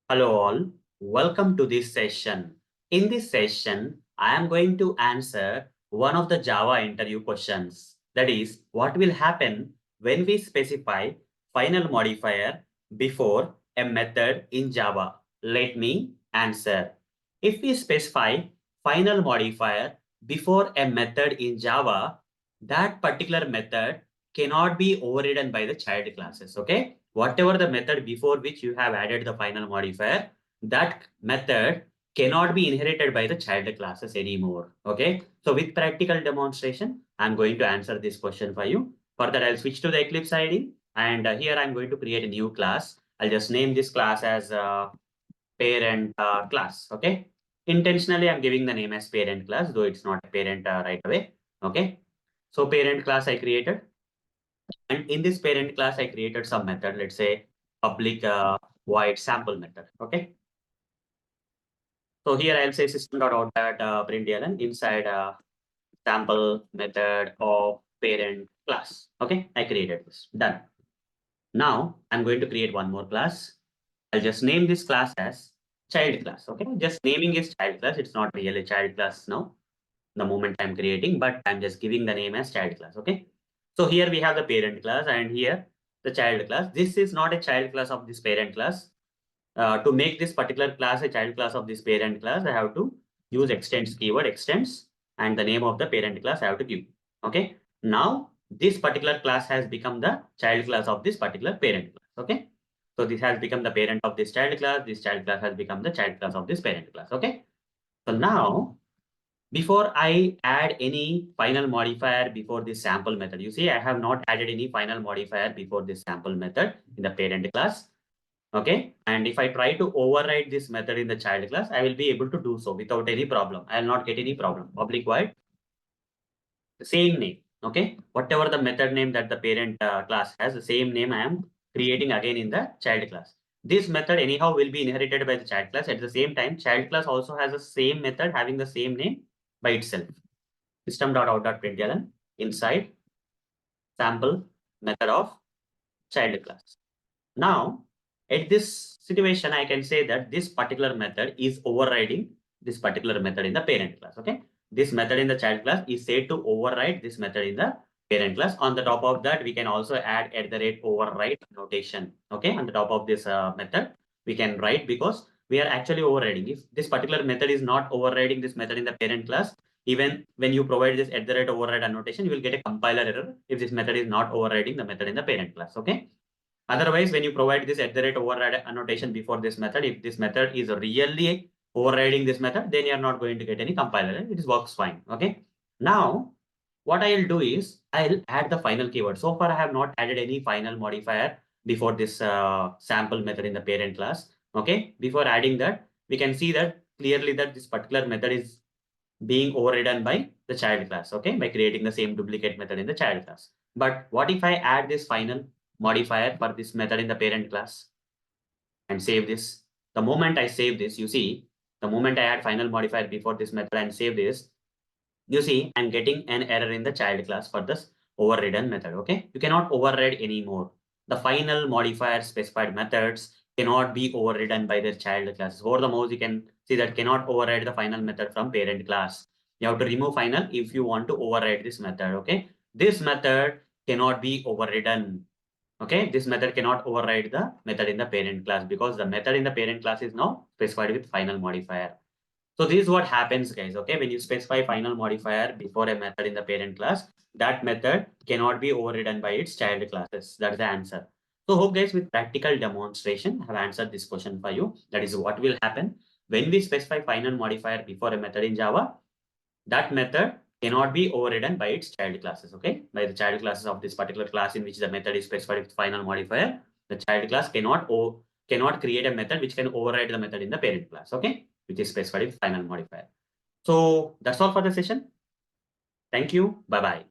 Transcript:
Hello all, welcome to this session. In this session, I am going to answer one of the Java interview questions. That is, what will happen when we specify final modifier before a method in Java? Let me answer. If we specify final modifier before a method in Java, that particular method cannot be overridden by the child classes. Okay, whatever the method before which you have added the final modifier, that method cannot be inherited by the child classes anymore. Okay, so with practical demonstration, I'm going to answer this question for you. For that, I'll switch to the Eclipse ID, and here I'm going to create a new class. I'll just name this class as parent class. Okay, intentionally I'm giving the name as parent class, though it's not a parent right away. Okay, so parent class I created, and in this parent class I created some method. Let's say public void sample method. Okay, so here I'll say system.out println inside sample method of parent class. Okay, I created this. Done. Now I'm going to create one more class. I'll just name this class as child class. Okay, just naming is child class. It's not really child class now, the moment I'm creating, but I'm just giving the name as child class. Okay, so here we have the parent class and here the child class. This is not a child class of this parent class. To make this particular class a child class of this parent class, I have to use extends keyword, extends, and the name of the parent class I have to give. Okay, now this particular class has become the child class of this particular parent class. Okay, so this has become the parent of this child class. This child class has become the child class of this parent class. Okay, so now before I add any final modifier before this sample method, you see I have not added any final modifier before this sample method in the parent class. Okay, and if I try to override this method in the child class, I will be able to do so without any problem. I will not get any problem. Public void, the same name. Okay, whatever the method name that the parent class has, the same name I am creating again in the child class. This method anyhow will be inherited by the child class. At the same time, child class also has the same method having the same name by itself. System.out.println inside sample method of child class. Now, at this situation, I can say that this particular method is overriding this particular method in the parent class. Okay, this method in the child class is said to override this method in the parent class. On the top of that, we can also add @override notation. Okay, on the top of this method, we can write because we are actually overriding. If this particular method is not overriding this method in the parent class, even when you provide this @override annotation, you will get a compiler error if this method is not overriding the method in the parent class. Okay. Otherwise, when you provide this @override annotation before this method, if this method is really overriding this method, then you're not going to get any compiler. It works fine. Okay. Now, what I'll do is I'll add the final keyword. So far, I have not added any final modifier before this sample method in the parent class. Okay. Before adding that, we can see that clearly that this particular method is being overridden by the child class. Okay. By creating the same duplicate method in the child class. But what if I add this final modifier for this method in the parent class and save this? The moment I save this, you see, the moment I add final modifier before this method and save this, you see, I'm getting an error in the child class for this overridden method. Okay, you cannot override anymore. The final modifier specified methods cannot be overridden by their child classes. Over the mouse, you can see that cannot override the final method from parent class. You have to remove final if you want to override this method. Okay, this method cannot be overridden. Okay, this method cannot override the method in the parent class because the method in the parent class is now specified with final modifier. So this is what happens, guys. Okay, when you specify final modifier before a method in the parent class, that method cannot be overridden by its child classes. That's the answer. So hope guys with practical demonstration have answered this question for you. That is what will happen when we specify final modifier before a method in Java. That method cannot be overridden by its child classes. Okay, by the child classes of this particular class in which the method is specified with final modifier. The child class cannot create a method which can override the method in the parent class. Okay, which is specified with final modifier. So that's all for the session. Thank you. Bye bye.